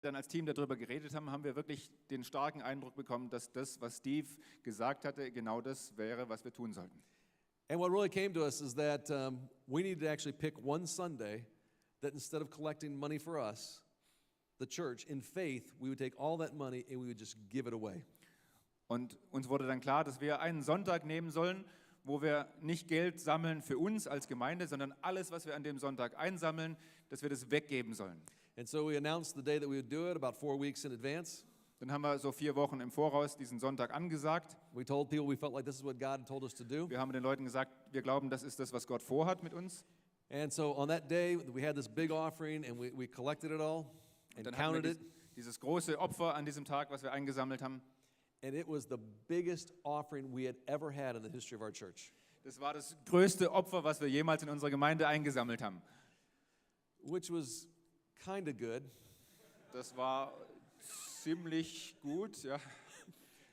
dann als Team darüber geredet haben, haben wir wirklich den starken Eindruck bekommen, dass das, was Steve gesagt hatte, genau das wäre, was wir tun sollten. And what really came to us is that we needed to actually pick one Sunday that instead of collecting money for us, the church, in faith, we would take all that money and we would just give it away. Und uns wurde dann klar, dass wir einen Sonntag nehmen sollen, wo wir nicht Geld sammeln für uns als Gemeinde, sondern alles, was wir an dem Sonntag einsammeln, dass wir das weggeben sollen. And so we announced the day that we would do it about 4 weeks in advance. Dann haben wir so 4 Wochen im Voraus diesen Sonntag angesagt. We told people we felt like this is what God had told us to do. Wir haben den Leuten gesagt, wir glauben, das ist das, was Gott vorhat mit uns. And so on that day, we had this big offering and we collected it all and Dann counted hatten it. wir dieses große Opfer an diesem Tag, was wir eingesammelt haben. And it was the biggest offering we had ever had in the history of our church. Das war das größte Opfer, was wir jemals in unserer Gemeinde eingesammelt haben. Which was kind of good. Das war ziemlich gut, ja.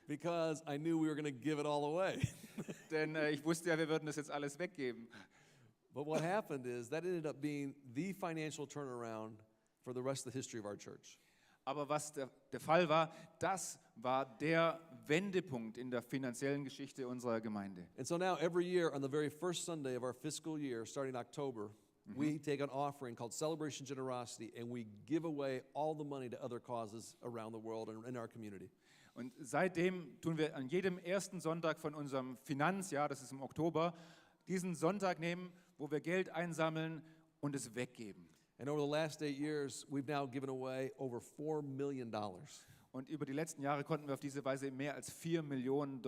Because I knew we were going to give it all away. Denn ich wusste ja, wir würden das jetzt alles weggeben. But what happened is that ended up being the financial turnaround for the rest of the history of our church. Aber was der Fall war, das war der Wendepunkt in der finanziellen Geschichte unserer Gemeinde. And so now every year on the very first Sunday of our fiscal year, starting October, we take an offering called Celebration Generosity and we give away all the money to other causes around the world and in our community. Und seitdem tun wir an jedem ersten Sonntag von unserem Finanzjahr, das ist im Oktober, diesen Sonntag nehmen, wo wir Geld einsammeln und es weggeben. And over the last 8 years, we've now given away over $4 million. Und über die letzten Jahre konnten wir auf diese Weise mehr als $4 Millionen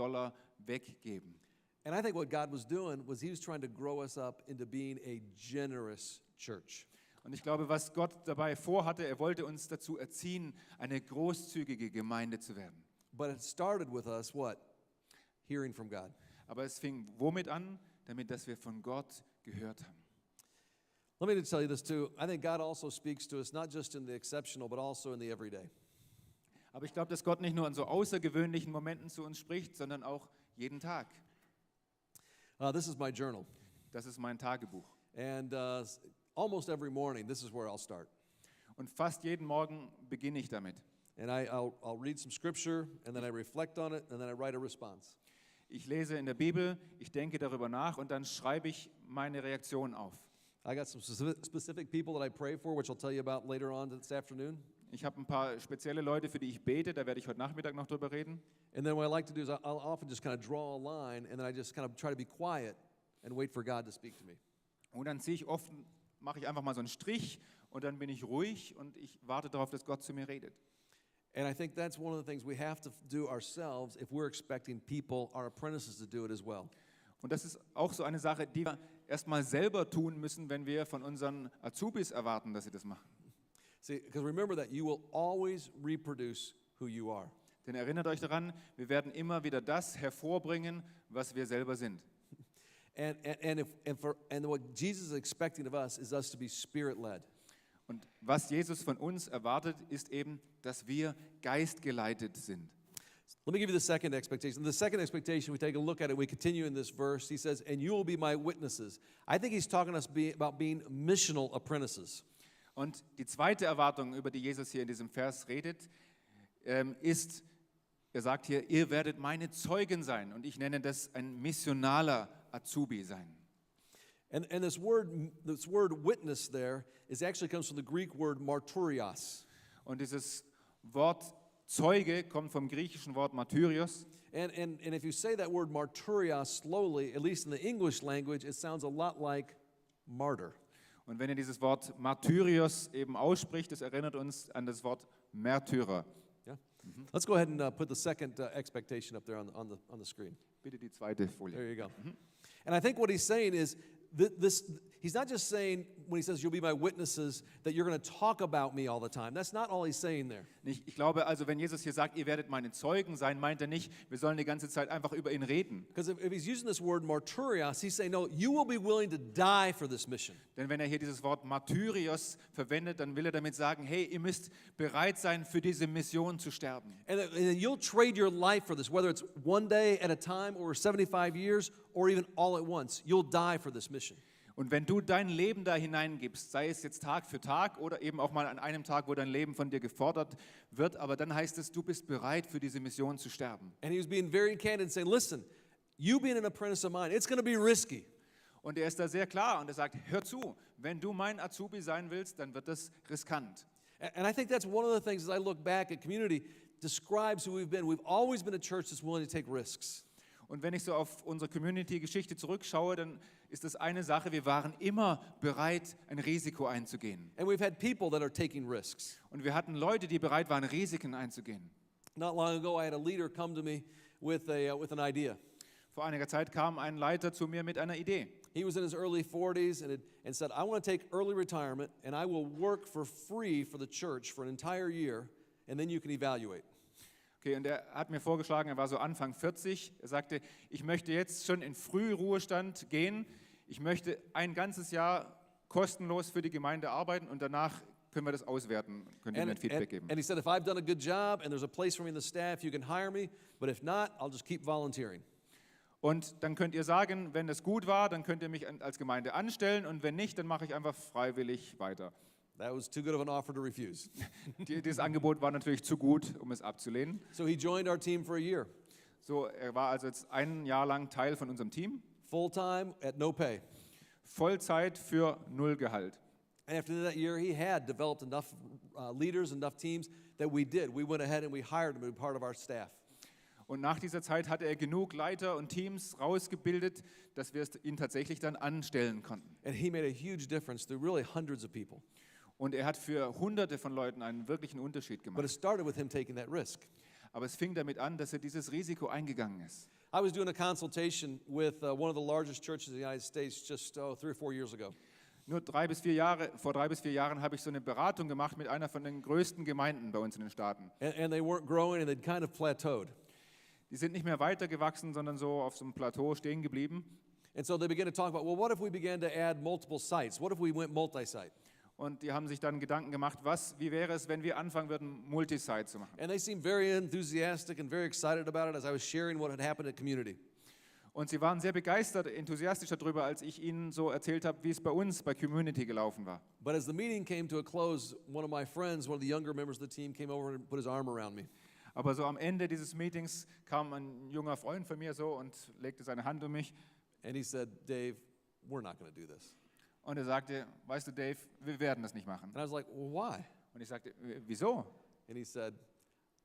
weggeben. And I think what God was doing was he was trying to grow us up into being a generous church. Und ich glaube, was Gott dabei vorhatte, er wollte uns dazu erziehen, eine großzügige Gemeinde zu werden. But it started with us, what? Hearing from God. Aber es fing womit an? Damit, dass wir von Gott gehört haben. Let me tell you this too. I think God also speaks to us not just in the exceptional, but also in the everyday. Aber ich glaube, dass Gott nicht nur in so außergewöhnlichen Momenten zu uns spricht, sondern auch jeden Tag. This is my journal. Das ist mein Tagebuch. And almost every morning, this is where I'll start. Und fast jeden Morgen beginne ich damit. And I'll read some scripture, and then I reflect on it, and then I write a response. Ich lese in der Bibel, ich denke darüber nach und dann schreibe ich meine Reaktion auf. I got some specific people that I pray for, which I'll tell you about later on this afternoon. Ich habe ein paar spezielle Leute, für die ich bete, da werde ich heute Nachmittag noch drüber reden. And then what I like to do is I'll often just kind of draw a line, and then I just kind of try to be quiet and wait for God to speak to me. Und dann mache ich einfach mal so einen Strich und dann bin ich ruhig und ich warte darauf, dass Gott zu mir redet. And I think that's one of the things we have to do ourselves if we're expecting people, our apprentices, to do it as well. Und das ist auch so eine Sache, die wir erstmal selber tun müssen, wenn wir von unseren Azubis erwarten, dass sie das machen. See, because remember that you will always reproduce who you are. Denn erinnert euch daran, wir werden immer wieder das hervorbringen, was wir selber sind. And what Jesus is expecting of us is us to be spirit-led. Und was Jesus von uns erwartet, ist eben, dass wir geistgeleitet sind. Let me give you the second expectation. The second expectation, we take a look at it, we continue in this verse. He says, and you will be my witnesses. I think he's talking to us about being missional apprentices. Und die zweite Erwartung, über die Jesus hier in diesem Vers redet, ist, er sagt hier, ihr werdet meine Zeugen sein. Und ich nenne das ein missionaler Azubi sein. And this word witness there actually comes from the Greek word martyrios. Und dieses Wort Zeuge kommt vom griechischen Wort Martyrios. And if you say that word martyrios slowly, at least in the English language, it sounds a lot like martyr. Und wenn ihr dieses Wort Martyrios eben ausspricht, das erinnert uns an das Wort Märtyrer. Yeah? Let's go ahead and put the second expectation up there on the screen. Bitte die zweite Folie. There you go. And I think what he's saying is, he's not just saying, when he says, you'll be my witnesses, that you're going to talk about me all the time. That's not all he's saying there. Ich glaube also, wenn Jesus hier sagt, ihr werdet meine Zeugen sein, meint er nicht, wir sollen die ganze Zeit einfach über ihn reden. Because if he's using this word martyrios, he's saying, no, you will be willing to die for this mission. Denn wenn er hier dieses Wort Martyrios verwendet, dann will er damit sagen, hey, ihr müsst bereit sein, für diese Mission zu sterben. And you'll trade your life for this, whether it's one day at a time or 75 years or even all at once. You'll die for this mission. Und wenn du dein Leben da hineingibst, sei es jetzt Tag für Tag oder eben auch mal an einem Tag, wo dein Leben von dir gefordert wird, aber dann heißt es, du bist bereit, für diese Mission zu sterben. And he was being very candid and saying, listen, you being an apprentice of mine, it's going to be risky. Und er ist da sehr klar und er sagt, hör zu, wenn du mein Azubi sein willst, dann wird das riskant. And I think that's one of the things as I look back at community describes who we've been. We've always been a church that's willing to take risks. Und wenn ich so auf unsere Community-Geschichte zurückschaue, dann ist das eine Sache, wir waren immer bereit, ein Risiko einzugehen. And we've had people that are taking risks. Und wir hatten Leute, die bereit waren, Risiken einzugehen. Not long ago, I had a leader come to me with an idea. Vor einiger Zeit kam ein Leiter zu mir mit einer Idee. He was in his early 40s and said, I want to take early retirement and I will work for free for the church for an entire year and then you can evaluate. Okay, und er hat mir vorgeschlagen, er war so Anfang 40, er sagte, ich möchte jetzt schon in Frühruhestand gehen, ich möchte ein ganzes Jahr kostenlos für die Gemeinde arbeiten und danach können wir das auswerten, könnt ihr mir ein Feedback geben. And he said, if I've done a good job and there's a place for me in the staff, you can hire me, but if not, I'll just keep volunteering. Und dann könnt ihr sagen, wenn es gut war, dann könnt ihr mich als Gemeinde anstellen und wenn nicht, dann mache ich einfach freiwillig weiter. That was too good of an offer to refuse. Dieses Angebot war natürlich zu gut, um es abzulehnen. So he joined our team for a year. So, er war also jetzt ein Jahr lang Teil von unserem Team. Full-time at no pay. Vollzeit für 0 Gehalt. And after that year, he had developed enough leaders, enough teams that we did. We went ahead and we hired him to be part of our staff. Und nach dieser Zeit hatte er genug Leiter und Teams rausgebildet, dass wir ihn tatsächlich dann anstellen konnten. And he made a huge difference to really hundreds of people. Und er hat für Hunderte von Leuten einen wirklichen Unterschied But gemacht. it started with him taking that risk. Aber es fing damit an, dass er dieses Risiko eingegangen ist. I was doing a consultation with one of the largest churches in the United States just 3 or 4 years ago. Vor 3 bis 4 Jahren habe ich so eine Beratung gemacht mit einer von den größten Gemeinden bei uns in den Staaten. And they weren't growing and they'd kind of plateaued. Die sind nicht mehr weitergewachsen, sondern so auf so einem Plateau stehen geblieben. And so they began to talk about, well, what if we began to add multiple sites? What if we went multi-site? Und die haben sich dann Gedanken gemacht, wie wäre es, wenn wir anfangen würden, Multisite zu machen. And they seemed very enthusiastic and very excited about it as I was sharing what had happened at community. Und sie waren sehr begeistert, enthusiastisch darüber, als ich ihnen so erzählt habe, wie es bei uns, bei Community gelaufen war. But as the meeting came to a close, one of my friends, one of the younger members of the team, came over and put his arm around me. Aber so am Ende dieses Meetings kam ein junger Freund von mir so und legte seine Hand um mich. And he said, Dave, we're not going to do this. Und er sagte, weißt du, Dave, wir werden das nicht machen. And I was like, well, why? Und ich sagte, wieso? And he said,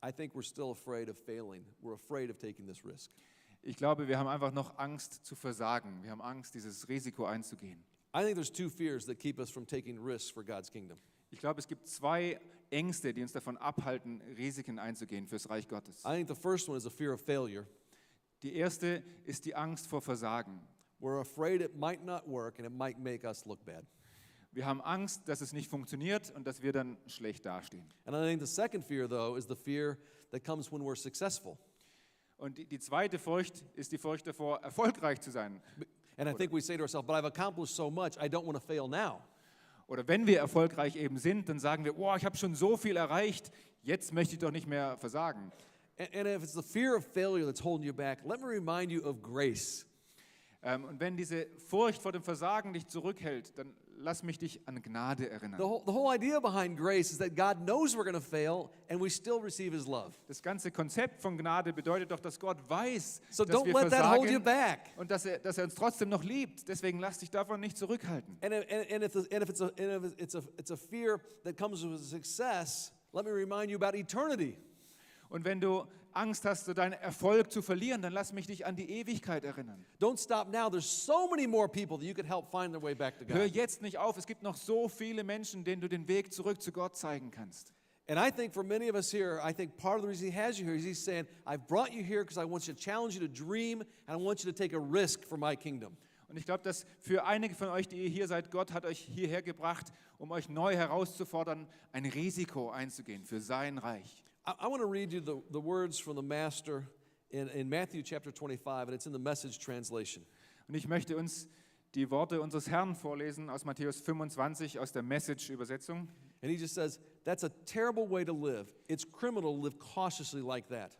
I think we're still afraid of failing. We're afraid of taking this risk. Ich glaube, wir haben einfach noch Angst zu versagen. Wir haben Angst, dieses Risiko einzugehen. I think there's 2 fears that keep us from taking risks for God's kingdom. Ich glaube, es gibt 2 Ängste, die uns davon abhalten, Risiken einzugehen fürs Reich Gottes. I think the first one is a fear of failure. Die erste ist die Angst vor Versagen. We're afraid it might not work and it might make us look bad. Wir haben Angst, dass es nicht funktioniert und dass wir dann schlecht dastehen. And I think the second fear, though, is the fear that comes when we're successful. Und die zweite Furcht ist die Furcht davor, erfolgreich zu sein. And I think we say to ourselves, but I've accomplished so much, I don't want to fail now. Oder wenn wir erfolgreich eben sind, dann sagen wir, oh, ich habe schon so viel erreicht, jetzt möchte ich doch nicht mehr versagen. And if it's the fear of failure that's holding you back, let me remind you of grace. Und wenn diese Furcht vor dem Versagen dich zurückhält, dann lass mich dich an Gnade erinnern. The whole idea behind grace is that God knows we're going to fail and we still receive His love. Das ganze Konzept von Gnade bedeutet doch, dass Gott weiß, So dass don't wir let that hold you versagen back. und dass er uns trotzdem noch liebt. Deswegen lass dich davon nicht zurückhalten. And if it's a fear that comes with success, let me remind you about eternity. Und wenn du Angst hast, so deinen Erfolg zu verlieren, dann lass mich dich an die Ewigkeit erinnern. Don't stop now. There's so many more people that you could help find their way back to Hör God. jetzt nicht auf, es gibt noch so viele Menschen, denen du den Weg zurück zu Gott zeigen kannst. And I think for many of us here, I think part of the reason He has you here is He's saying, I've brought you here because I want you to challenge you to dream and I want you to take a risk for my kingdom. Und ich glaube, dass für einige von euch, die ihr hier seid, Gott hat euch hierher gebracht, um euch neu herauszufordern, ein Risiko einzugehen für sein Reich. I want to read you the words from the Master in Matthew chapter 25, and it's in the Message translation. Und ich möchte uns die Worte unseres Herrn vorlesen aus Matthäus 25 aus der Message-Übersetzung. And he just says, that's a terrible way to live. It's criminal to live cautiously like that.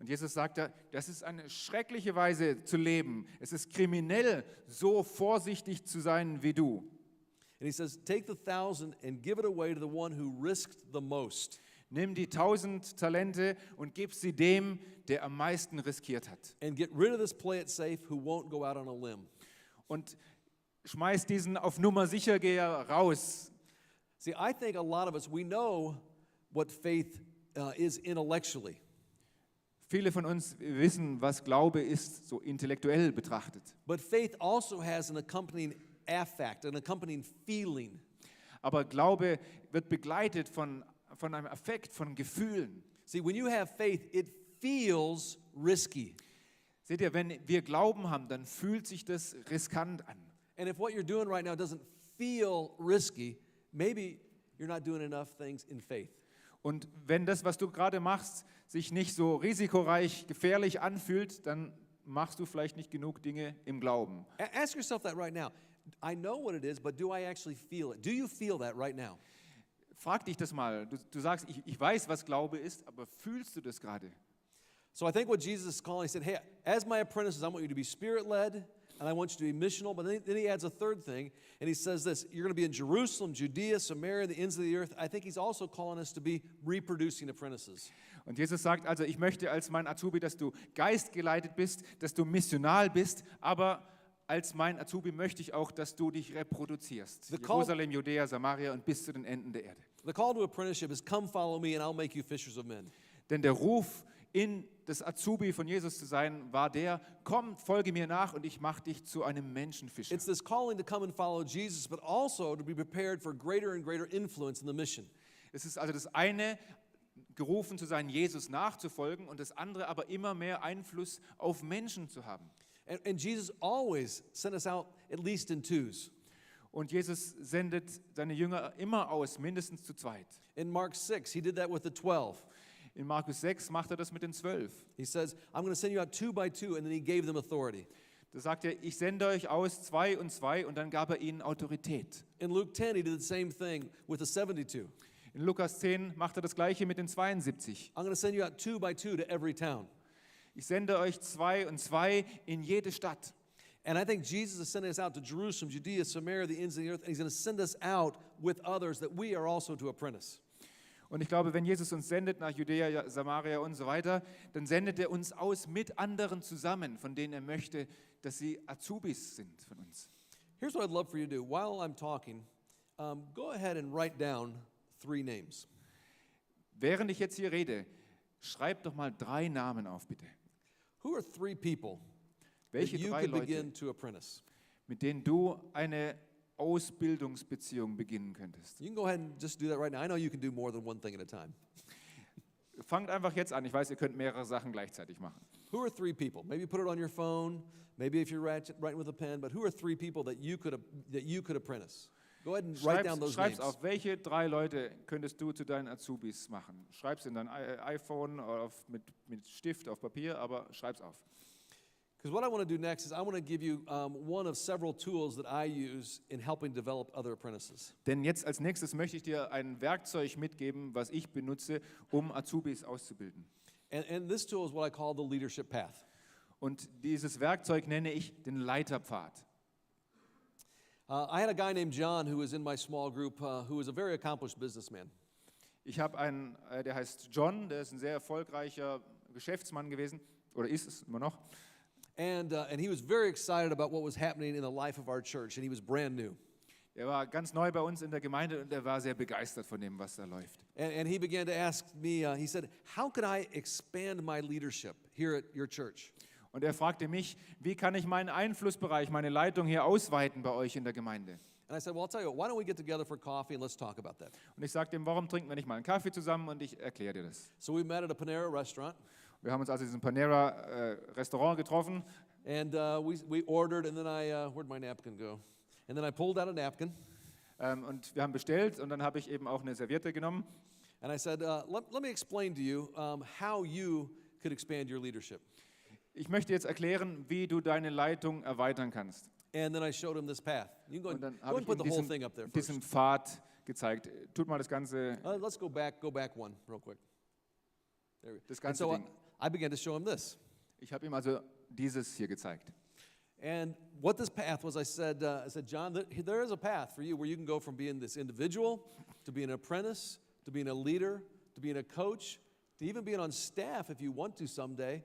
Und Jesus sagt da, das ist eine schreckliche Weise zu leben. Es ist kriminell, so vorsichtig zu sein wie du. And he says, take the 1,000 and give it away to the one who risked the most. Nimm die 1000 Talente und gib sie dem, der am meisten riskiert hat. And get rid of this play it safe who won't go out on a limb. Und schmeiß diesen auf Nummer sicher Geher raus. See, I think a lot of us, we know what faith is intellectually. Viele von uns wissen, was Glaube ist, so intellektuell betrachtet. But faith also has an accompanying affect, an accompanying feeling. Aber Glaube wird begleitet von einem Affekt, von Gefühlen. See, when you have faith, it feels risky. Seht ihr, wenn wir Glauben haben, dann fühlt sich das riskant an. And if what you're doing right now doesn't feel risky, maybe you're not doing enough things in faith. Und wenn das, was du gerade machst, sich nicht so risikoreich, gefährlich anfühlt, dann machst du vielleicht nicht genug Dinge im Glauben. Ask yourself that right now. I know what it is, but do I actually feel it? Do you feel that right now? Frag dich das mal. Du sagst, ich weiß, was Glaube ist, aber fühlst du das gerade? So I think what Jesus is calling, he said, hey, as my apprentices, I want you to be spirit-led, and I want you to be missional. But then he adds a third thing, and he says this, you're going to be in Jerusalem, Judea, Samaria, the ends of the earth. I think he's also calling us to be reproducing apprentices. Und Jesus sagt also, ich möchte als mein Azubi, dass du geistgeleitet bist, dass du missional bist, aber als mein Azubi möchte ich auch, dass du dich reproduzierst. Jerusalem, Judäa, Samaria und bis zu den Enden der Erde. The call to apprenticeship is come follow me and I'll make you fishers of men. Denn der Ruf, in das Azubi von Jesus zu sein, war der, komm, folge mir nach und ich mache dich zu einem Menschenfischer. It's this calling to come and follow Jesus, but also to be prepared for greater and greater influence in the mission. Es ist also das eine, gerufen zu sein, Jesus nachzufolgen, und das andere aber immer mehr Einfluss auf Menschen zu haben. And Jesus always sent us out at least in twos. Und Jesus sendet seine Jünger immer aus, mindestens zu zweit. In Mark 6, he did that with the 12. In Markus 6 macht er das mit den 12. He says, I'm going to send you out 2 by 2, and then he gave them authority. Da sagt er, ich sende euch aus 2 und 2, und dann gab er ihnen Autorität. In Luke 10, he did the same thing with the 72. In Lukas 10 macht er das gleiche mit den 72. I'm going to send you out 2 by 2 to every town. Ich sende euch 2 und 2 in jede Stadt. And I think Jesus is sending us out to Jerusalem, Judea, Samaria, the ends of the earth, and he's going to send us out with others that we are also to apprentice. Und ich glaube, wenn Jesus uns sendet nach Judäa, Samaria und so weiter, dann sendet er uns aus mit anderen zusammen, von denen er möchte, dass sie Azubis sind von uns. Here's what I'd love for you to do. While I'm talking, go ahead and write down 3 names. Während ich jetzt hier rede, schreib doch mal 3 Namen auf, bitte. Who are 3 people that Welche you 3 could Leute, begin to apprentice? mit denen du eine Ausbildungsbeziehung beginnen könntest? You can go ahead and just do that right now. I know you can do more than one thing at a time. Fangt einfach jetzt an. Ich weiß, ihr könnt mehrere Sachen gleichzeitig machen. Who are 3 people? Maybe put it on your phone. Maybe if you're writing with a pen. But who are 3 people that you could apprentice? Go ahead and write down those Schreib's names. auf. Welche 3 Leute könntest du zu deinen Azubis machen? Schreib's in dein iPhone oder mit Stift auf Papier, aber schreib's auf. Because what I want to do next is I want to give you one of several tools that I use in helping develop other apprentices. Denn jetzt als nächstes möchte ich dir ein Werkzeug mitgeben, was ich benutze, um Azubis auszubilden. And this tool is what I call the leadership path. Und dieses Werkzeug nenne ich den Leiterpfad. I had a guy named John who was in my small group who was a very accomplished businessman. Ich habe einen, der heißt John, der ist ein sehr erfolgreicher Geschäftsmann gewesen, oder ist es immer noch. And he was very excited about what was happening in the life of our church, and he was brand new. Er war ganz neu bei uns in der Gemeinde und er war sehr begeistert von dem, was da läuft. And he began to ask me, he said, how could I expand my leadership here at your church? Und er fragte mich, wie kann ich meinen Einflussbereich, meine Leitung hier ausweiten bei euch in der Gemeinde? And I said, well, I'll tell you what, why don't we get together for coffee and let's talk about that. Und ich sagte ihm, warum trinken wir nicht mal einen Kaffee zusammen, und ich erkläre dir das. So we met at a Panera restaurant. Wir haben uns also in diesem Panera-Restaurant getroffen. And we ordered, and then where'd my napkin go? And then I pulled out a napkin. Und wir haben bestellt, und dann habe ich eben auch eine Serviette genommen. And I said, let me explain to you how you could expand your leadership. Ich möchte jetzt erklären, wie du deine Leitung erweitern kannst. And then I showed him this path. You can Und dann go habe and ich put ihm the whole thing up there diesen first. Pfad gezeigt. Tut mal das ganze, Let's go back one real quick. There we go. das And ganze so Ding. I began to show him this. Ich habe ihm also dieses hier gezeigt. And what this path was, I said, John, there is a path for you where you can go from being this individual to being an apprentice, to being a leader, to being a coach, to even being on staff if you want to someday.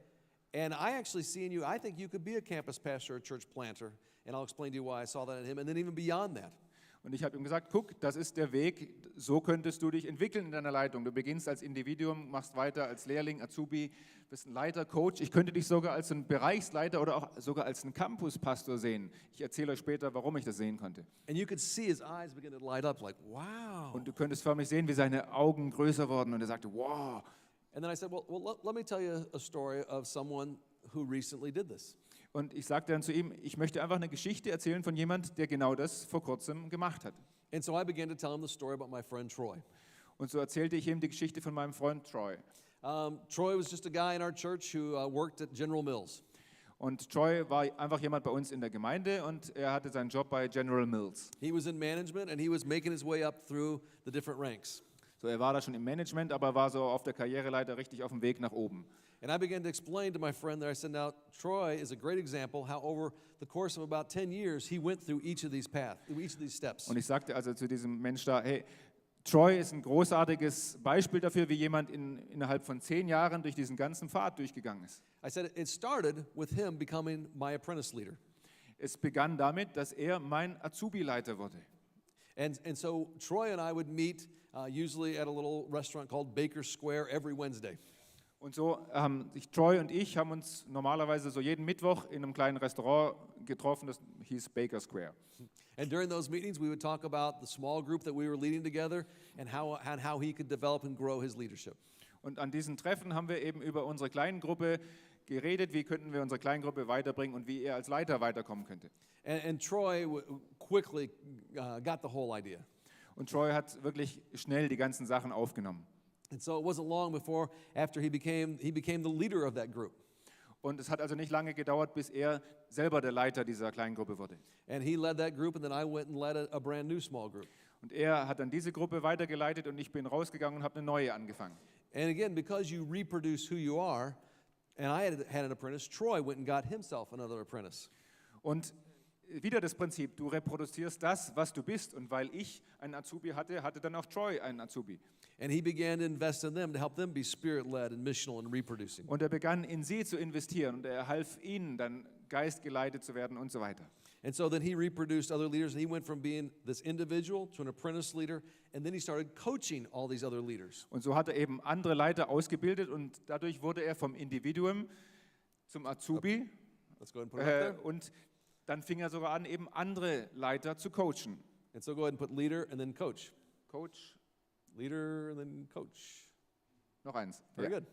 And I actually see in you, I think you could be a campus pastor or a church planter. And I'll explain to you why I saw that in him. And then even beyond that. Und ich habe ihm gesagt, guck, das ist der Weg, so könntest du dich entwickeln in deiner Leitung. Du beginnst als Individuum, machst weiter als Lehrling, Azubi, bist ein Leiter, Coach. Ich könnte dich sogar als ein Bereichsleiter oder auch sogar als einen Campuspastor sehen. Ich erzähle euch später, warum ich das sehen konnte. And you could see his eyes begin to light up like, wow. Und du könntest förmlich sehen, wie seine Augen größer wurden und er sagte, wow. And then I said, well, let me tell you a story of someone who recently did this. Und ich sagte dann zu ihm, ich möchte einfach eine Geschichte erzählen von jemand, der genau das vor kurzem gemacht hat. And so I began to tell him the story about my friend Troy. Und so erzählte ich ihm die Geschichte von meinem Freund Troy. Troy was just a guy in our church who worked at General Mills. Und Troy war einfach jemand bei uns in der Gemeinde und er hatte seinen Job bei General Mills. He was in management and he was making his way up through the different ranks. So, er war da schon im Management, aber war so auf der Karriereleiter richtig auf dem Weg nach oben. And I began to explain to my friend there, I said, now, Troy is a great example how over the course of about 10 years, he went through each of these paths, each of these steps. Und ich sagte also zu diesem Mensch da, hey, Troy ist ein großartiges Beispiel dafür, wie jemand innerhalb von 10 Jahren durch diesen ganzen Pfad durchgegangen ist. I said, it started with him becoming my apprentice leader. Es begann damit, dass er mein Azubi-Leiter wurde. And so Troy and I would meet usually at a little restaurant called Baker Square every Wednesday. Und so Troy und ich haben uns normalerweise so jeden Mittwoch in einem kleinen Restaurant getroffen, das hieß Baker Square. And during those meetings, we would talk about the small group that we were leading together and how he could develop and grow his leadership. Und an diesen Treffen haben wir eben über unsere kleinen Gruppe geredet, wie könnten wir unsere Kleingruppe weiterbringen und wie er als Leiter weiterkommen könnte. And Troy quickly got the whole idea. Und Troy hat wirklich schnell die ganzen Sachen aufgenommen. And so it wasn't long before after he became the leader of that group. Und es hat also nicht lange gedauert, bis er selber der Leiter dieser Kleingruppe wurde. And he led that group and then I went and led a brand new small group. Und er hat dann diese Gruppe weitergeleitet und ich bin rausgegangen und habe eine neue angefangen. And again, because you reproduce who you are, and I had an apprentice, Troy went and got himself another apprentice. Und wieder das Prinzip, du reproduzierst das, was du bist. Und weil ich einen Azubi hatte, hatte dann auch Troy einen Azubi. And he began to invest in them to help them be spirit-led and missional and reproducing. Und er begann in sie zu investieren und er half ihnen dann geistgeleitet zu werden und so weiter. And so then he reproduced other leaders and he went from being this individual to an apprentice leader and then he started coaching all these other leaders. Und so hat er eben andere Leiter ausgebildet und dadurch wurde er vom Individuum zum Azubi. Let's go ahead and put it up there. Und dann fing er sogar an, eben andere Leiter zu coachen. And so go ahead and put leader and then coach. Coach, Leader and then coach. noch eins. Very Ja. good.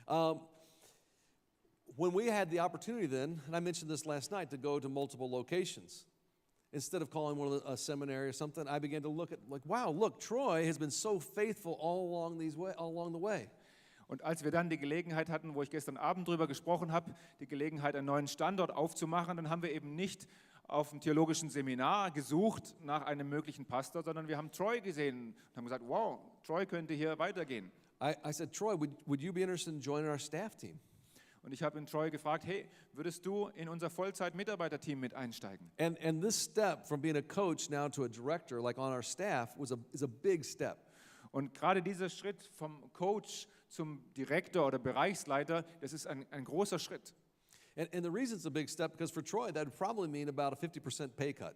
All right. When we had the opportunity then, and I mentioned this last night, to go to multiple locations, instead of calling one a seminary or something, I began to look at like, wow, look, Troy has been so faithful all along the way. Und als wir dann die Gelegenheit hatten, wo ich gestern Abend drüber gesprochen habe, die Gelegenheit, einen neuen Standort aufzumachen, dann haben wir eben nicht auf dem theologischen Seminar gesucht nach einem möglichen Pastor, sondern wir haben Troy gesehen und haben gesagt, wow, Troy könnte hier weitergehen. I said, Troy, would you be interested in joining our staff team? Und ich habe ihn Troy gefragt, hey, würdest du in unser Vollzeit-Mitarbeiterteam mit einsteigen? And this step from being a coach now to a director, like on our staff, is a big step. Und gerade dieser Schritt vom Coach zum Direktor oder Bereichsleiter, das ist ein großer Schritt. And the reason it's a big step, because for Troy, that would probably mean about a 50% pay cut.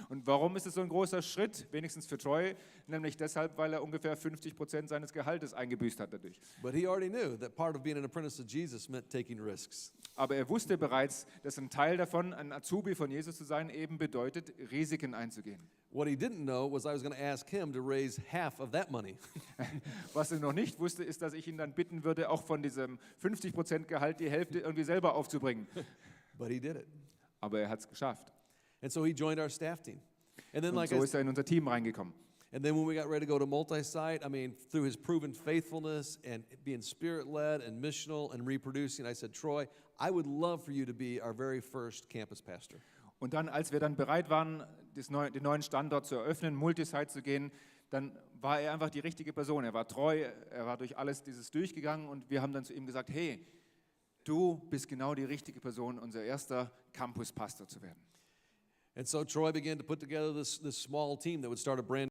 Und warum ist es so ein großer Schritt? Wenigstens für Troy, nämlich deshalb, weil er ungefähr 50% seines Gehaltes eingebüßt hat dadurch. But he already knew that part of being an apprentice of Jesus meant taking risks. Aber er wusste bereits, dass ein Teil davon, ein Azubi von Jesus zu sein, eben bedeutet, Risiken einzugehen. What he didn't know was I was going to ask him to raise half of that money. Was er noch nicht wusste, ist, dass ich ihn dann bitten würde, auch von diesem 50% Gehalt die Hälfte irgendwie selber aufzubringen. But he did it. Aber er hat es geschafft. And so he joined our staff team. And then, Und so ist er in unser Team reingekommen. and then when we got ready to go to multi-site, I mean, through his proven faithfulness and being spirit-led and missional and reproducing, I said, Troy, I would love for you to be our very first campus pastor. Und dann, als wir dann bereit waren, den neuen Standort zu eröffnen, Multisite zu gehen, dann war er einfach die richtige Person. Er war treu, er war durch alles dieses durchgegangen und wir haben dann zu ihm gesagt, hey, du bist genau die richtige Person, unser erster Campuspastor zu werden. And so Troy began to put together this small team that would start a brand